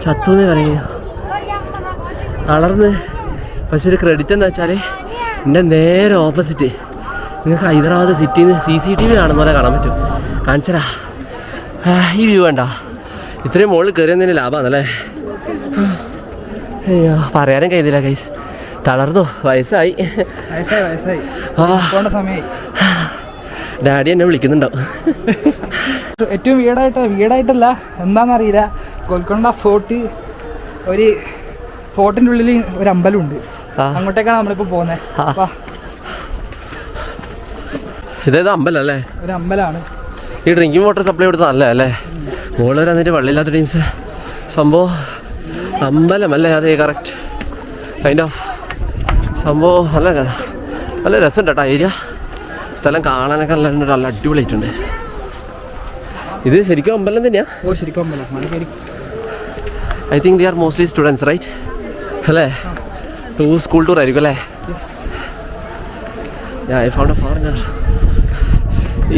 ചത്തുന്നേ പറയുക. തളർന്ന്. പക്ഷെ ഒരു ക്രെഡിറ്റ് എന്താ വെച്ചാൽ എൻ്റെ നേരെ ഓപ്പോസിറ്റ് നിങ്ങൾക്ക് ഹൈദരാബാദ് സിറ്റിയിൽ നിന്ന് CCTV കാണുന്ന പോലെ കാണാൻ പറ്റും. കാണിച്ചരാ. ഈ വ്യൂ വേണ്ട. ഇത്രയും മുകളിൽ കയറിയതിന് ലാഭമാണല്ലേ. അയ്യോ പറയാനും കഴിയുന്നില്ല ഗൈസ്. തളർന്നു. വയസ്സായി. ഡാഡി എന്നെ വിളിക്കുന്നുണ്ടാവും. ഏറ്റവും വീടായിട്ടല്ല എന്താണെന്നറിയില്ല. ഗോൽക്കൊണ്ട ഫോർട്ട്, ഒരു ഫോർട്ടിൻ്റെ ഉള്ളിൽ ഒരു അമ്പലമുണ്ട്. അങ്ങോട്ടേക്കാണ് നമ്മളിപ്പോൾ പോകുന്നത്. ഇതേത് അമ്പലല്ലേ? ഒരു അമ്പലമാണ്. ഈ ഡ്രിങ്കിങ് വാട്ടർ സപ്ലൈ കൊടുത്ത നല്ല അല്ലേ. മുകളിൽ വന്നിട്ട് വെള്ളമില്ലാത്ത ടീംസ് സംഭവം അമ്പലമല്ലേ. അതെ കറക്റ്റ് കൈൻഡ് ഓഫ് സംഭവം. നല്ല രസമുണ്ട് കേട്ടോ ഏരിയ. സ്ഥലം കാണാനൊക്കെ നല്ല അടിപൊളിയായിട്ടുണ്ട്. ഇത് ശരിക്കും അമ്പലം തന്നെയാ? ശരിക്കും അമ്പലം. I think they are mostly students right അല്ലേ? സ്കൂൾ ടൂർ ആയിരിക്കും അല്ലേ? I found a foreigner.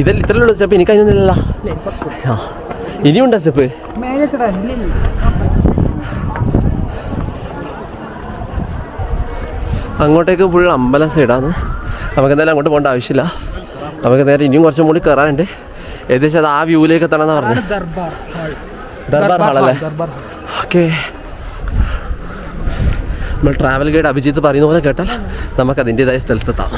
ഇതല്ല ഇത്രയുള്ള സ്റ്റെപ്പ്. എനിക്ക് അതിനൊന്നുമില്ല. ഇനിയുണ്ടോ സ്റ്റെപ്പ്? അങ്ങോട്ടേക്ക് ഫുൾ അമ്പലം സൈഡാണ്. നമുക്ക് എന്തായാലും അങ്ങോട്ട് പോകേണ്ട ആവശ്യമില്ല. നമുക്ക് നേരെ ഇനിയും കുറച്ചും കൂടി കയറാനുണ്ട്. ഏകദേശം അത് ആ വ്യൂവിലേക്ക് എത്തണമെന്നാണ് പറഞ്ഞത്. ദർബാർ ഹാളല്ലേ? ഓക്കെ. നമ്മൾ ട്രാവൽ ഗൈഡ് അഭിജിത്ത് പറയുന്ന പോലെ കേട്ടാൽ നമുക്ക് അതിൻ്റെതായ സ്ഥലത്തെത്താം.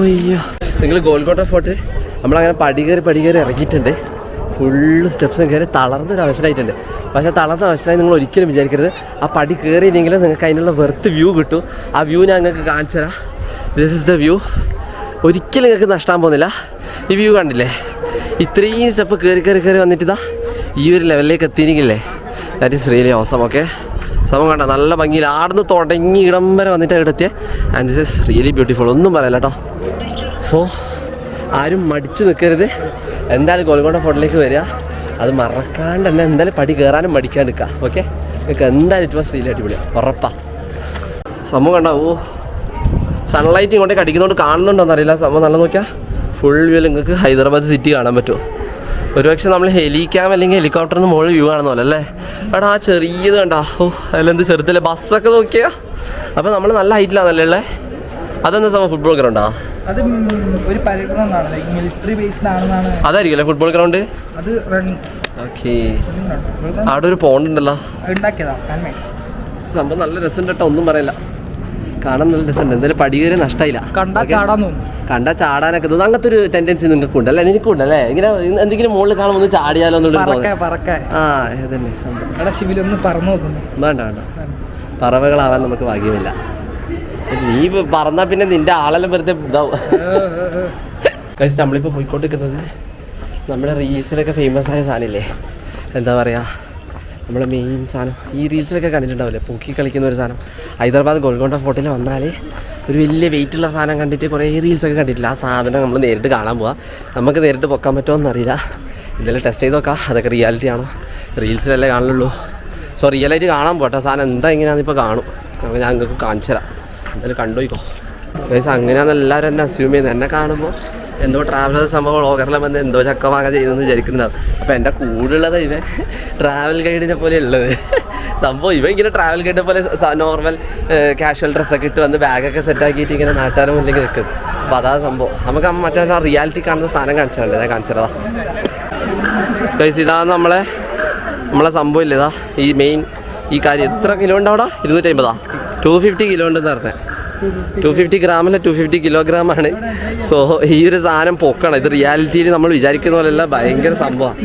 അയ്യോ നിങ്ങൾ ഗോൽക്കൊണ്ട ഫോർട്ട് നമ്മളങ്ങനെ പടികേറി ഇറങ്ങിയിട്ടുണ്ട്. ഫുള്ള് സ്റ്റെപ്സും കയറി തളർന്നൊരു അവസരമായിട്ടുണ്ട്. പക്ഷേ തളർന്ന അവസരമായി നിങ്ങൾ ഒരിക്കലും വിചാരിക്കരുത്. ആ പടി കയറിയില്ലെങ്കിൽ നിങ്ങൾക്ക് അതിനുള്ള വെർത്ത് വ്യൂ കിട്ടും. ആ വ്യൂ ഞാൻ നിങ്ങൾക്ക് കാണിച്ചു തരാം. This is the view. ഒരിക്കലും നിങ്ങൾക്ക് നഷ്ടം പോകുന്നില്ല. ഈ വ്യൂ കണ്ടില്ലേ? ഇത്രയും സ്റ്റെപ്പ് കയറി വന്നിട്ട് ഇതാ ഈ ഒരു ലെവലിലേക്ക് എത്തിയിരിക്കില്ലേ. That is really awesome. Okay സംഭവം കണ്ട നല്ല ഭംഗിയിൽ ആടുന്ന് തുടങ്ങി ഇടം വരെ വന്നിട്ട് എടുത്തിയ and this is really beautiful. ഒന്നും പറയല്ല കേട്ടോ. അപ്പോൾ ആരും മടിച്ച് നിൽക്കരുത്. എന്തായാലും ഗോൽക്കൊണ്ട ഫോർട്ടിലേക്ക് വരിക. അത് മറക്കാണ്ട് തന്നെ എന്തായാലും പടി കയറാനും മടിക്കാണ്ട് നിൽക്കുക. ഓക്കെ, നിങ്ങൾക്ക് എന്തായാലും ഇറ്റ് വാസ് റിയലി അടിപൊളിയാണ്, ഉറപ്പാ. സംഭവം കണ്ടോ? ഓ, സൺലൈറ്റ് ഇങ്ങോട്ടേക്ക് അടിക്കുന്നതുകൊണ്ട് കാണുന്നുണ്ടോയെന്ന് അറിയില്ല. സംഭവം നല്ല നോക്കിയാൽ ഫുൾ വ്യൂ നിങ്ങൾക്ക് ഹൈദരാബാദ് സിറ്റി കാണാൻ പറ്റുമോ? ഒരുപക്ഷെ നമ്മൾ ഹെലിക്യാം അല്ലെങ്കിൽ ഹെലികോപ്റ്ററിൽ നിന്ന് മുകളിൽ വ്യൂ കാണുന്ന പോലെ അല്ലേ? എടാ ആ ചെറിയത് കണ്ടാ, ഓ അതിലെന്ത് ചെറുതല്ലേ ബസ്സൊക്കെ നോക്കിയാ. അപ്പോൾ നമ്മൾ നല്ല ഹൈറ്റിലാണല്ലേ ഉള്ളത്. അതെന്താ സംഭവം? ഫുട്ബോൾ ഗ്രൗണ്ടാ? അത് ഒരു പര്യടനമാണ്, മിലിറ്ററി ബേസ്ഡ് ആണെന്നാണ്. അതായിരിക്കും അല്ലേ ഫുട്ബോൾ ഗ്രൗണ്ട്? അത് റണ്ണിങ്. ഓക്കെ, അവിടെ ഒരു പോണ്ട് ഉണ്ടല്ലോ, ഉണ്ടാക്കിയതാ. സംഭവം നല്ല രസമുണ്ട് കേട്ടോ, ഒന്നും പറയില്ല. കാണാൻ നല്ല രസമുണ്ട്. എന്തായാലും പടി കയറി നഷ്ടമായില്ല. കണ്ടാ ചാടാനൊക്കെ തോന്നുന്നു. അങ്ങനത്തെ ഒരു ടെൻഡൻസി നിങ്ങൾക്ക് ഉണ്ടല്ലേ? എനിക്കുണ്ടല്ലേ? ഇങ്ങനെ എന്തെങ്കിലും മുകളിൽ കാണുമ്പോൾ ഒന്ന് ചാടിയാലോ എന്നുള്ളത്. ആ ഇതന്നെ സംഭവം. വേണ്ട വേണ്ട, പറവകളാവാൻ നമുക്ക് ഭാഗ്യമില്ല. നീ പറന്നാ പിന്നെ നിന്റെ ആളെല്ലാം വെറുതെ ഇതാവും. നമ്മളിപ്പോൾ പോയിക്കൊണ്ടിരിക്കുന്നത് നമ്മുടെ റീൽസിലൊക്കെ ഫേമസ് ആയ സാധനമില്ലേ, എന്താ പറയുക, നമ്മുടെ മെയിൻ സാധനം. ഈ റീൽസിലൊക്കെ കണ്ടിട്ടുണ്ടാവില്ലേ, പൊക്കി കളിക്കുന്ന ഒരു സാധനം. ഹൈദരാബാദ് ഗോൽക്കൊണ്ട ഫോർട്ടിൽ വന്നാൽ ഒരു വലിയ വെയിറ്റുള്ള സാധനം കണ്ടിട്ട് കുറേ റീൽസൊക്കെ കണ്ടിട്ടില്ല. ആ സാധനം നമ്മൾ നേരിട്ട് കാണാൻ പോവാം. നമുക്ക് നേരിട്ട് പൊക്കാൻ പറ്റുമോ എന്നറിയില്ല. ഇതെല്ലാം ടെസ്റ്റ് ചെയ്ത് നോക്കാം അതൊക്കെ റിയാലിറ്റി ആണോ. റീൽസിലല്ലേ കാണുള്ളൂ. സോ റിയലായിട്ട് കാണാൻ പോട്ടെ. സാധനം എന്താ എങ്ങനെയാണെന്ന് ഇപ്പോൾ കാണും. അപ്പോൾ ഞാൻ നിങ്ങൾക്ക് കാണിച്ചു തരാം. എന്തായാലും കണ്ടുപോയിക്കോ ഗൈസ്. അങ്ങനെയാണെന്ന് എല്ലാവരും എന്നെ അസ്യൂം ചെയ്യുന്നത്. എന്നെ കാണുമ്പോൾ എന്തോ ട്രാവലർ സംഭവം വ്ളോഗറിലെ വന്ന് എന്തോ ചക്കമാക ചെയ്യുന്നതെന്ന് വിചാരിക്കുന്നുണ്ടാവും. അപ്പോൾ എൻ്റെ കൂടുള്ളത് ഇവ ട്രാവൽ ഗൈഡിനെ പോലെ ഉള്ളത് സംഭവം. ഇവ ഇങ്ങനെ ട്രാവൽ ഗൈഡിനെ പോലെ നോർമൽ കാഷ്വൽ ഡ്രസ്സൊക്കെ ഇട്ട് വന്ന് ബാഗൊക്കെ സെറ്റാക്കിയിട്ട് ഇങ്ങനെ നാട്ടുകാരും ഇല്ലെങ്കിൽ നിൽക്കും. അപ്പോൾ അതാ സംഭവം. നമുക്ക് മറ്റേ റിയാലിറ്റി കാണുന്ന സാധനം കാണിച്ചിട്ടുണ്ട്. ഞാൻ കാണിച്ചതാ ഗൈസ്. ഇതാണ് നമ്മളെ സംഭവം ഇല്ല. ഇതാ ഈ മെയിൻ ഈ കാര്യം. എത്ര കിലോ ഉണ്ട് അവിടെ? 250. 250 കിലോ ഉണ്ടെന്ന് പറഞ്ഞത്. 250 ഗ്രാമല്ല, 250 കിലോഗ്രാമാണ്. സോ ഈ ഒരു സാധനം പൊക്കണം. ഇത് റിയാലിറ്റിയിൽ നമ്മൾ വിചാരിക്കുന്ന പോലെയല്ല, ഭയങ്കര സംഭവമാണ്.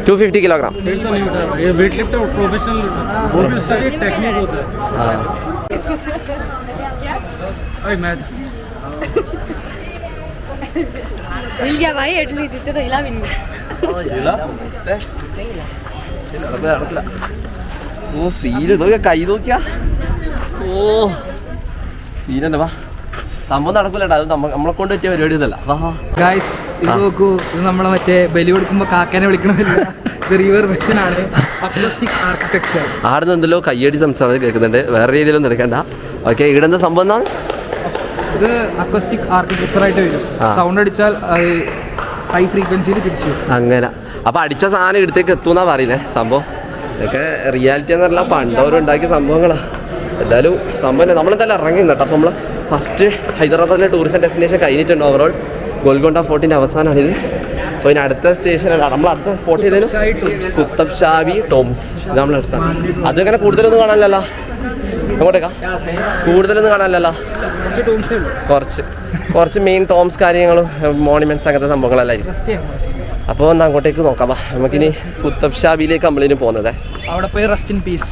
250 കിലോഗ്രാം. ഓ സീന് നോക്കിയാ, കൈ നോക്കിയാ. ഓ സീനുണ്ട്. വാ, സംഭവം നടക്കൂലട്ടാ. അത് നമ്മളെ കൊണ്ട് പറ്റിയ പരിപാടി ഒന്നല്ല. ഗായ്സ് ഇത് നോക്കൂ, ഇത് നമ്മളെ മറ്റേ ബലി കൊടുക്കുമ്പോൾ കാക്കനെ വിളിക്കണമില്ല. ഇത് റിവർ ബസ്സിനാണ്. Acoustic architecture. ആടുന്ന് എന്തെല്ലോ കയ്യടി സംസാരം കേൾക്കുന്നുണ്ട്. വേറെ രീതിയിലൊന്നും എടുക്കണ്ട. ഓക്കെ, ഇവിടെ എന്താ സംഭവം എന്നാണ്? ഇത് അക്വസ്റ്റിക് ആർക്കിടെക്ചർ ആയിട്ട് വരും. സൗണ്ട് അടിച്ചാൽ അത് ഹൈ ഫ്രീക്വൻസിയിൽ തിരിച്ചു വരും. അങ്ങനെ അപ്പോൾ അടിച്ച സാധനം ഇടത്തേക്ക് എത്തുമെന്നാ പറയുന്നത്. സംഭവം ഇതൊക്കെ റിയാലിറ്റി എന്ന് പറഞ്ഞാൽ പണ്ടവരുണ്ടാക്കിയ സംഭവങ്ങളാണ്. എന്തായാലും സംഭവം നമ്മളെന്തായാലും ഇറങ്ങി കേട്ടോ. അപ്പോൾ നമ്മൾ ഫസ്റ്റ് ഹൈദരാബാദിലെ ടൂറിസം ഡെസ്റ്റിനേഷൻ കഴിഞ്ഞിട്ടുണ്ട്. ഓവറോൾ ഗോൽക്കൊണ്ട ഫോർട്ടിൻ്റെ അവസാനമാണിത്. സോ ഇനി അടുത്ത സ്റ്റേഷനാണ് നമ്മൾ അടുത്ത സ്പോട്ട് ചെയ്തതിന് കുത്തബ് ഷാഹി ടോംസ്. ഇത് നമ്മൾ അടുത്ത അതിങ്ങനെ കൂടുതലൊന്നും കാണാനല്ലോ. അങ്ങോട്ടേക്കാ കൂടുതലൊന്നും കാണാനല്ലോ. കുറച്ച് മെയിൻ ടോംസ് കാര്യങ്ങളും മോണിമെന്റ്സ് അങ്ങനത്തെ സംഭവങ്ങളല്ലായിരിക്കും. അപ്പോൾ ഒന്ന് അങ്ങോട്ടേക്ക് നോക്കാം. നമുക്കിനി കുത്തബ് ഷാഹിയിലേക്ക് നമ്മളിനി പോകുന്നത്. അവിടെ പോയി റെസ്റ്റ് ഇൻ പീസ്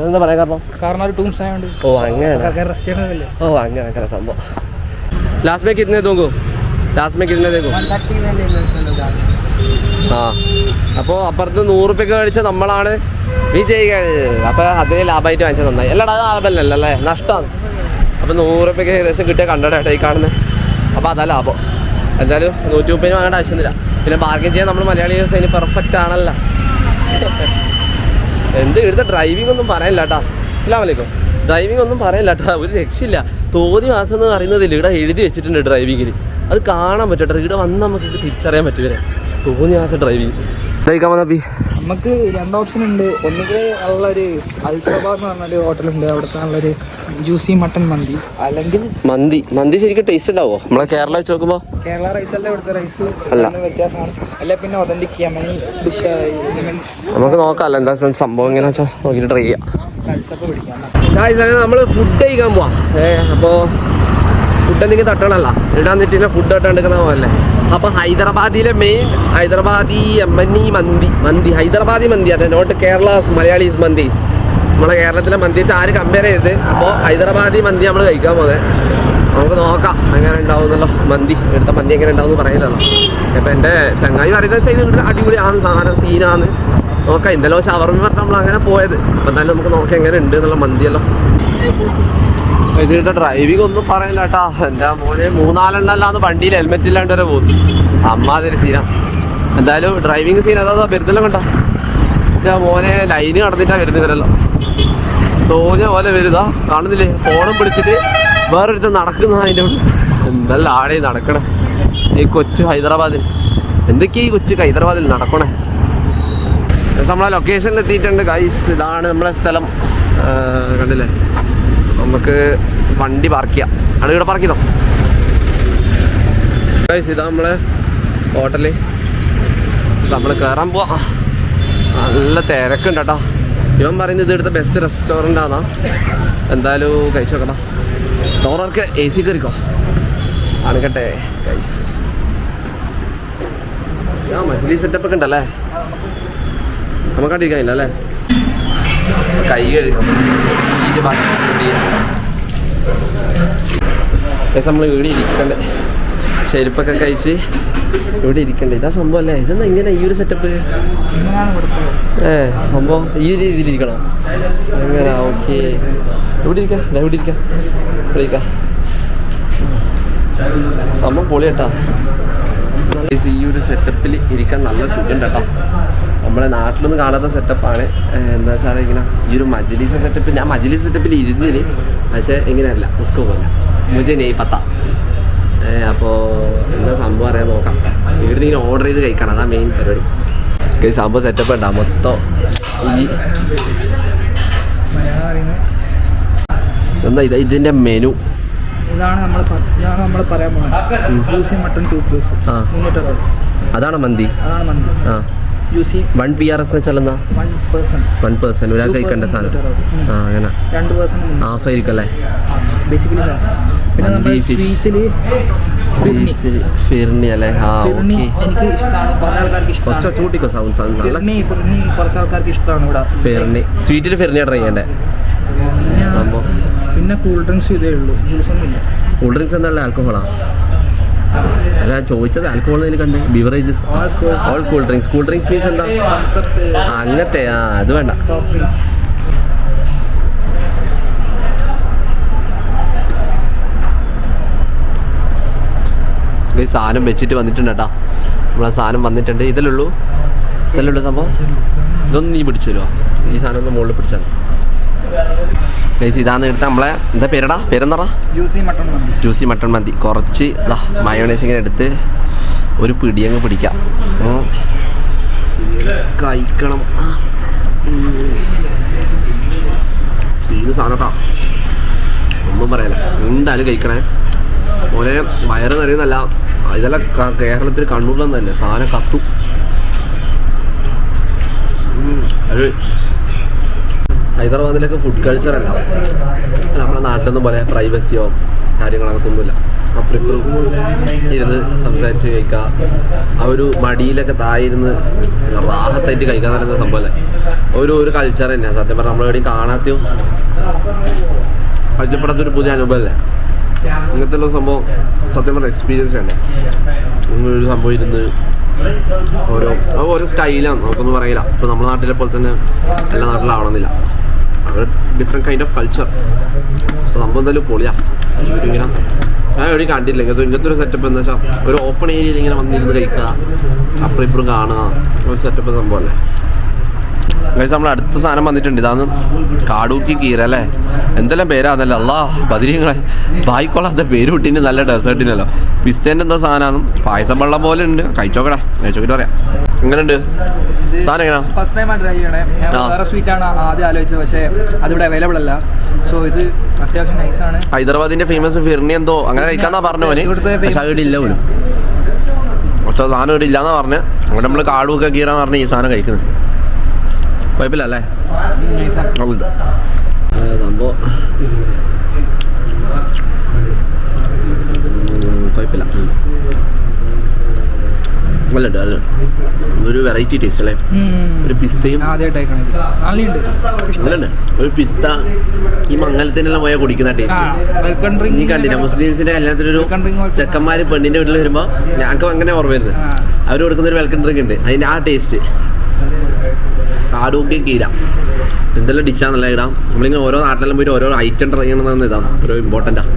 എന്താ പറയാൻ കാരണം ഒരു ടൂംസ് ആയതുകൊണ്ട്. ഓ അങ്ങനെ അങ്ങനെ സംഭവം. लास्ट में कितने दूंगा? ആ അപ്പോൾ അപ്പുറത്ത് 100 രൂപയ്ക്ക് മേടിച്ച നമ്മളാണ് വിജയികൾ. അപ്പോൾ അതിന് ലാഭമായിട്ട് വാങ്ങിച്ചത് നന്നായി. അല്ലടാ അത് ലാഭമല്ലല്ലോ അല്ലേ, നഷ്ടമാണ്. അപ്പോൾ 100 രൂപയ്ക്ക് ഏകദേശം കിട്ടിയ കണ്ടടാട്ടോ ഈ കാണുന്നത്. അപ്പോൾ അതാ ലാഭം. എന്തായാലും 130 വാങ്ങേണ്ട ആവശ്യമൊന്നുമില്ല. പിന്നെ ബാർഗൻ ചെയ്യാൻ നമ്മൾ മലയാളീസ് അതിന് പെർഫെക്റ്റ് ആണല്ലോ. എന്ത് ഇവിടുത്തെ ഡ്രൈവിംഗ് ഒന്നും പറയാനില്ല കേട്ടോ. അസ്സലാമു അലൈക്കും. ഡ്രൈവിംഗ് ഒന്നും പറയാനില്ല കേട്ടോ. ഒരു രക്ഷയില്ല. തോന്നി മാസം എന്ന് പറയുന്നതിൽ ഇവിടെ എഴുതി വെച്ചിട്ടുണ്ട് ഡ്രൈവിങ്ങിൽ. അത് കാണാൻ പറ്റട്ടെ. ഇവിടെ വന്ന് നമുക്ക് തിരിച്ചറിയാൻ പറ്റുമല്ലേ തോന്നി മാസം ഡ്രൈവിങ്. നമുക്ക് 2 ഓപ്ഷൻ ഉണ്ട്. ഒന്നുകിൽ ഉള്ളൊരു അൽസബ എന്ന് പറഞ്ഞൊരു ഹോട്ടലുണ്ട്. അവിടുത്തെ ഉള്ളൊരു ജ്യൂസി മട്ടൺ മന്തി. അല്ലെങ്കിൽ മന്തി ശരിക്കും ടേസ്റ്റ് ഉണ്ടാവോ? നമ്മളെ കേരള വെച്ച് നോക്കുമ്പോൾ കേരള റൈസ് അല്ല ഇവിടുത്തെ റൈസ് വ്യത്യാസമാണ്. അല്ല പിന്നെ ഒതന്റിക് യമനി ഡിഷ്. നമുക്ക് നോക്കാമല്ലോ എന്താ സംഭവം എങ്ങനെ വെച്ചാൽ നോക്കിയിട്ട് ട്രൈ ചെയ്യാം. നമ്മൾ ഫുഡ് കഴിക്കാൻ പോവാം. അപ്പോൾ ഫുഡ് എന്തെങ്കിലും തട്ടണമല്ല, ഇടാൻ തെറ്റില്ല. ഫുഡ് തട്ടെടുക്കുന്ന പോലല്ലേ. അപ്പോൾ ഹൈദരാബാദിലെ മെയിൻ ഹൈദരാബാദി യമനി മന്തി ഹൈദരാബാദി മന്തി. അതെ, നോട്ട് കേരള മലയാളീസ് മന്തീസ്. നമ്മളെ കേരളത്തിലെ മന്തി വെച്ച് ആര് കമ്പയർ ചെയ്ത്. അപ്പോൾ ഹൈദരാബാദി മന്തി നമ്മൾ കഴിക്കാൻ പോകുന്നത്. നമുക്ക് നോക്കാം എങ്ങനെ ഉണ്ടാവുന്നല്ലോ. എടുത്ത മന്തി എങ്ങനെ ഉണ്ടാവും എന്ന് പറയുന്നല്ലോ. അപ്പോൾ എൻ്റെ ചങ്ങായി പറയുന്നത് വെച്ചാൽ ഇത് ഇവിടെ അടിപൊളിയാണ് സാധനം, സീനാണ്. നോക്കാം. ഇന്നലെ ഷവർമ പറഞ്ഞാൽ നമ്മൾ അങ്ങനെ പോയത്. അപ്പം എന്തായാലും നമുക്ക് നോക്കാം എങ്ങനെ ഉണ്ട് എന്നുള്ള മന്തിയെല്ലാം. ഇതിൻ്റെ ഡ്രൈവിംഗ് ഒന്നും പറയില്ല കേട്ടാ. എൻ്റെ മോനെ 3-4 വണ്ടിയിൽ ഹെൽമെറ്റ് ഇല്ലാണ്ട് വരെ പോകുന്നു. അമ്മാതിരി സീനാ. എന്തായാലും ഡ്രൈവിംഗ് സീൻ അതാ വരുന്നില്ല കണ്ട. എൻ്റെ മോനെ ലൈന് കടന്നിട്ടാണ് വരുന്നവരെല്ലാം. തോന്നിയ പോലെ വരുതാ കാണുന്നില്ലേ. ഫോണും പിടിച്ചിട്ട് വേറൊരുത്തം നടക്കുന്ന അതിൻ്റെ എന്തെല്ലാം ആടെ നടക്കണേ ഈ കൊച്ചു ഹൈദരാബാദിൽ. എന്തൊക്കെയാ ഈ കൊച്ചു ഹൈദരാബാദിൽ നടക്കണേ. നമ്മളെ ലൊക്കേഷനിൽ എത്തിയിട്ടുണ്ട് ഗൈസ്. ഇതാണ് നമ്മളെ സ്ഥലം. കണ്ടില്ലേ, നമുക്ക് വണ്ടി പാർക്ക് ചെയ്യാം. അവിടെ ഇവിടെ പാർക്ക് ചെയ്തോ ഗൈസ്. ഇതാ നമ്മളെ ഹോട്ടല്. നമ്മൾ കയറാൻ പോവാം. നല്ല തിരക്കുണ്ട് കേട്ടോ. ഇവൻ പറയുന്നത് ഇത് ഇവിടുത്തെ ബെസ്റ്റ് റെസ്റ്റോറൻ്റ് ആണെന്നാ. എന്തായാലും കഴിച്ചു നോക്കട്ടാ. ഡോറർക്ക് AC കയറിക്കോ. കാണിക്കട്ടെ ഗൈസ്. മസിലി സെറ്റപ്പ് ഒക്കെ ഉണ്ടല്ലേ. നമുക്ക് അടിക്കാനില്ല അല്ലേ. കൈ കഴുകാം. നമ്മൾ ഇവിടെ ഇരിക്കണ്ടേ. ചെരുപ്പൊക്കെ കഴിച്ച് ഇവിടെ ഇരിക്കണ്ടേ. ഇതാ സംഭവം അല്ലേ. ഇതെന്നാ ഇങ്ങനെ ഈ ഒരു സെറ്റപ്പ്. സംഭവം ഈ ഒരു രീതിയിലിരിക്കണോ അങ്ങനെ. ഓക്കെ, ഇവിടെ ഇരിക്കാം. ഇവിടെ ഇരിക്കാം. ഇവിടെ ഇരിക്കാം. സംഭവം പൊളി കേട്ടാ. ഈ ഒരു സെറ്റപ്പിൽ ഇരിക്കാൻ നല്ല സുഖം കേട്ടോ. നമ്മളെ നാട്ടിലൊന്നും കാണാത്ത സെറ്റപ്പാണ്. എന്താ വെച്ചാൽ ഇങ്ങനെ ഈ ഒരു മജ്ലിസ് സെറ്റപ്പ്. ഞാൻ മജ്ലിസ് സെറ്റപ്പിൽ ഇരുന്നിന്, പക്ഷേ ഇങ്ങനെയല്ല. ഉസ്കോ പോലെ മുझे नहीं पता. അപ്പോൾ എന്താ സംഭവം അറിയാൻ നോക്കാം. ഇവിടെ ഇങ്ങനെ ഓർഡർ ചെയ്ത് കഴിക്കണം. അതാ മെയിൻ പരിപാടി. സംഭവം സെറ്റപ്പ് ഉണ്ടാ മൊത്തം. എന്താ ഇതിൻ്റെ മെനു ഇതാണ് നമ്മൾ പറയാൻ പോകുന്നത്. Mutton 2 piece. അതാണ് മന്തി. ആ 1 PRS വെച്ചാലെന്നാ 1 പേഴ്സൺ ഒരാൾ കഴിക്കേണ്ട സാധനം. ആ അങ്ങനെ 2 പേഴ്സൺ ഹാഫ് ആയിരിക്കും അല്ലേ ബേസിക്കലി. പിന്നെ നമ്മൾ ഫിർണി അല്ലേ. ആ ഓക്കെ. എനിക്ക് ഇഷ്ടമാണ്. കുറേ ആൾക്കാർക്ക് ഇഷ്ടമാണ്. കുറച്ച് ചൂട്ടിക്കോ സൗണ്ട് നല്ല. ഫിർണി കുറച്ച് ആൾക്കാർക്ക് ഇഷ്ടമാണ് ഇവിടെ. ഫിർണി സ്വീറ്റിൽ ഫിർണി ട്രൈ ചെയ്യണ്ടേ സംഭവം. പിന്നെ കൂൾ ഡ്രിങ്ക്സ് ഇതേ ഉള്ളൂ. ജ്യൂസൊന്നും ഇല്ല. കൂൾ ഡ്രിങ്ക്സ് എന്താ ആൽക്കഹോളാ? അല്ല ചോദിച്ചത് ആൽക്കഹോൾ കണ്ട്. Beverages all cool drinks. Cool drinks means എന്താ അങ്ങനത്തെ? ആ അത് വേണ്ട. ഈ സാധനം വെച്ചിട്ട് വന്നിട്ടുണ്ട് കേട്ടോ. നമ്മളെ സാധനം വന്നിട്ടുണ്ട്. ഇതല്ലുള്ളൂ സംഭവം. ഇതൊന്നും നീ പിടിച്ചല്ലോ. ഈ സാധനം ഒന്ന് മുകളിൽ പിടിച്ചാൽ ഗൈസ്. ഇതാന്ന് എടുത്ത നമ്മളെ എന്താ പേരെന്താ ജ്യൂസി മട്ടൺ മന്തി. കുറച്ച് മയോണൈസ് ഇങ്ങനെ എടുത്ത് ഒരു പിടിയങ്ങ് പിടിക്കാം. കഴിക്കണം. സീന് സാധനം കേട്ടോ. ഒന്നും പറയല. എന്തായാലും കഴിക്കണേ മോനെ. വയറ് നിറയുന്നല്ല. ഇതെല്ലാം കേരളത്തിൽ കണ്ണൂരിലൊന്നല്ലേ. സാധനം കത്തും. അത് ഹൈദരാബാദിലൊക്കെ ഫുഡ് കൾച്ചർ ഉണ്ടാവും. നമ്മുടെ നാട്ടിലൊന്നും പോലെ പ്രൈവസിയോ കാര്യങ്ങളൊക്കൊന്നുമില്ല. അപ്പുറം ഇരുന്ന് സംസാരിച്ച് കഴിക്കുക. ആ ഒരു മടിയിലൊക്കെ തായിരുന്ന് റാഹത്തായിട്ട് കഴിക്കാൻ പറയുന്ന സംഭവമല്ലേ. ഒരു കൾച്ചർ തന്നെയാണ് സത്യം പറഞ്ഞാൽ. നമ്മളെവിടെയും കാണാത്തയോ പരിചയപ്പെടാത്തൊരു പുതിയ അനുഭവമല്ലേ ഇങ്ങനത്തെ ഉള്ള സംഭവം. സത്യം പറഞ്ഞ എക്സ്പീരിയൻസ് വേണ്ടേ. ഒരു സംഭവം ഇരുന്ന് ഓരോ സ്റ്റൈലാണ്. നമുക്കൊന്നും പറയില്ല. ഇപ്പോൾ നമ്മുടെ നാട്ടിലെ പോലെ തന്നെ എല്ലാ നാട്ടിലാവണമെന്നില്ല. അവർ ഡിഫറെൻറ്റ് കൈൻഡ് ഓഫ് കൾച്ചർ. സംഭവം എന്തായാലും പൊളിയാ. ഇവരിങ്ങനെ ഞാൻ എവിടെയും കണ്ടില്ല ഇങ്ങനത്തെ ഒരു സെറ്റപ്പ്. എന്താ വെച്ചാൽ ഒരു ഓപ്പൺ ഏരിയയിൽ ഇങ്ങനെ വന്നിരുന്ന് കഴിക്കുക, അപ്പുറം ഇപ്പുറം കാണുക. ഒരു സെറ്റപ്പ് സംഭവമല്ലേ. ഗൈസ് നമ്മൾ അടുത്ത സാധനം വന്നിട്ടുണ്ട്. ഇതാണ് കാടൂക്കി കീര അല്ലേ. എന്തെല്ലാം പേരാന്നല്ലോ. അല്ലാ ബദിരിങ്ങളെ ബായിക്കൊള്ളാത്ത പേര് വിട്ടിന്. നല്ല ഡെസേർട്ടിനല്ലോ. പിസ്റ്റേൻ്റെ എന്തോ സാധനമാണ്. പായസം വെള്ളം പോലെ ഉണ്ട്. കഴിച്ചോക്കടാ. കഴിച്ചോക്കിട്ട് പറയാം എങ്ങനെയുണ്ട് സാധനം. എങ്ങനെയാ ഫസ്റ്റ് ടൈം ട്രൈ ചെയ്യണേ. ഞാൻ വേറെ സ്വീറ്റാണ് ആദ്യം ആലോചിച്ചത്, പക്ഷേ അതിവിടെ അവൈലബിൾ അല്ല. സോ ഇത് അത്യാവശ്യം നൈസാണ്. ഹൈദരാബാദിന്റെ ഫേമസ് ഫിർണി എന്തോ അങ്ങനെ കഴിക്കാന്നാ പറഞ്ഞവന്. പക്ഷെ അവിടെ ഇല്ല പോലും. ഒറ്റ സാധനം ഇവിടെ ഇല്ലാന്നാ പറഞ്ഞത്. അവിടെ നമ്മൾ കാടുമൊക്കെ കീറാന്ന് പറഞ്ഞ് ഈ സാധനം കഴിക്കുന്നത്. കുഴപ്പമില്ല അല്ലേ സംഭവം. കുഴപ്പമില്ല. നല്ലുണ്ട്. ഒരു വെറൈറ്റി ടേസ്റ്റ് അല്ലേ. ഒരു പിസ്തയും നല്ലുണ്ട്. ഒരു പിസ്ത ഈ മംഗലത്തിനെല്ലാം പോയാൽ കുടിക്കുന്ന ടേസ്റ്റ് നീ കണ്ടില്ല. മുസ്ലിംസിന്റെ കല്യാണത്തിനൊരു ചെക്കന്മാര് പെണ്ണിന്റെ വീട്ടിൽ വരുമ്പോൾ ഞങ്ങൾക്ക് അങ്ങനെ ഓർമ്മ വരുന്നത്. അവർ കൊടുക്കുന്ന ഒരു വെൽക്കം ഡ്രിങ്ക് ഉണ്ട്. അതിന്റെ ആ ടേസ്റ്റ് ആരോഗ്യം കീഴ എന്തെല്ലാം ഡിഷാണെന്നല്ല ഇടാം. നമ്മളിങ്ങനെ ഓരോ നാട്ടിലെല്ലാം പോയിട്ട് ഓരോ ഐറ്റം ട്രൈ ചെയ്യണമെന്ന് ഇതാ ഒരു ഇമ്പോർട്ടൻ്റാണ്.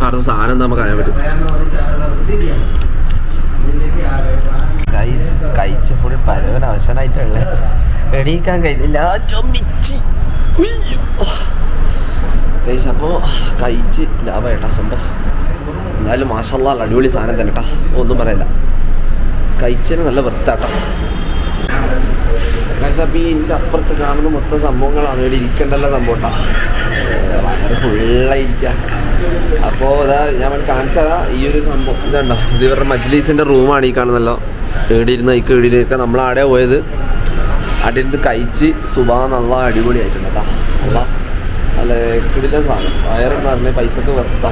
കാരണം സാധനം നമുക്ക് അറിയാൻ പറ്റും. കഴിച്ച് ഫുൾ പരവൻ അവസാനമായിട്ടുള്ളത് എണീക്കാൻ കഴിയില്ല. കഴിച്ച് അപ്പോൾ കഴിച്ച് ലാഭം ഏട്ടാ സംഭവം. എന്തായാലും മാഷല്ലാ അടിപൊളി സാധനം തന്നെ കേട്ടാ, ഒന്നും പറയില്ല. കഴിച്ചതിന് നല്ല വൃത്താട്ടോ. അപ്പോൾ ഇതിൻ്റെ അപ്പുറത്ത് കാണുന്ന മൊത്തം സംഭവങ്ങളാണ്. ഇവിടെ ഇരിക്കേണ്ടല്ല സംഭവം കേട്ടോ, വളരെ ഫുള്ളായിരിക്കുക. അപ്പോൾ ഇതാ ഞാൻ കാണിച്ചതാ ഈ ഒരു സംഭവം ഇതുണ്ടോ, ഇത് ഇവരുടെ മജ്ലീസിൻ്റെ റൂമാണ് ഈ കാണുന്നല്ലോ. ഇവിടെ ഇരുന്ന് ഈ കീഴിലേക്ക് നമ്മൾ ആടെ പോയത്, അവിടെ ഇരുന്ന് കഴിച്ച് സുബാ നല്ല അടിപൊളിയായിട്ടുണ്ട് കേട്ടോ. നല്ല കിടില സാധനം. വയറെന്ന് പറഞ്ഞാൽ പൈസക്ക് വെറുതാ.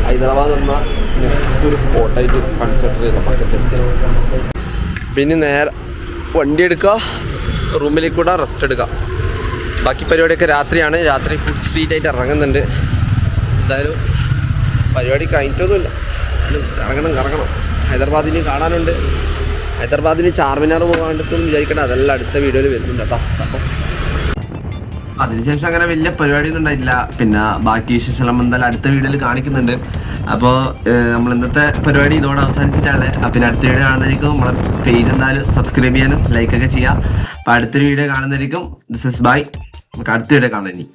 ഹൈദരാബാദ് എന്ന നെക്സ്റ്റ് ഒരു സ്പോട്ടായിട്ട് കൺസിഡർ ചെയ്ത നമുക്ക് ജസ്റ്റ്. പിന്നെ നേരെ വണ്ടി എടുക്കുക, റൂമിലേക്ക് കൂടെ റെസ്റ്റ് എടുക്കുക. ബാക്കി പരിപാടിയൊക്കെ രാത്രിയാണ്. രാത്രി ഫുഡ് സ്ട്രീറ്റ് ആയിട്ട് ഇറങ്ങുന്നുണ്ട്. എന്തായാലും പരിപാടി കഴിഞ്ഞിട്ടൊന്നുമില്ല, കറങ്ങണം. ഹൈദരാബാദിന് കാണാനുണ്ട്. ഹൈദരാബാദിന് ചാർമിനാർ പോകാണ്ടെന്ന് വിചാരിക്കണം. അതെല്ലാം അടുത്ത വീഡിയോയിൽ വരുന്നുണ്ട് കേട്ടോ. അപ്പം അതിനുശേഷം അങ്ങനെ വലിയ പരിപാടിയൊന്നും ഉണ്ടായിട്ടില്ല. പിന്നെ ബാക്കി വിശേഷം എന്തായാലും അടുത്ത വീഡിയോയിൽ കാണിക്കുന്നുണ്ട്. അപ്പോൾ നമ്മൾ ഇന്നത്തെ പരിപാടി ഇതോടെ അവസാനിച്ചിട്ടാണ്. പിന്നെ അടുത്ത വീഡിയോ കാണുന്നതായിരിക്കും. നമ്മളെ പേജ് എന്തായാലും സബ്സ്ക്രൈബ് ചെയ്യാനും ലൈക്കൊക്കെ ചെയ്യാം. അപ്പോൾ അടുത്തൊരു വീഡിയോ കാണുന്നതായിരിക്കും. This is bye. നമുക്ക് അടുത്ത വീഡിയോ കാണാം ഇനി.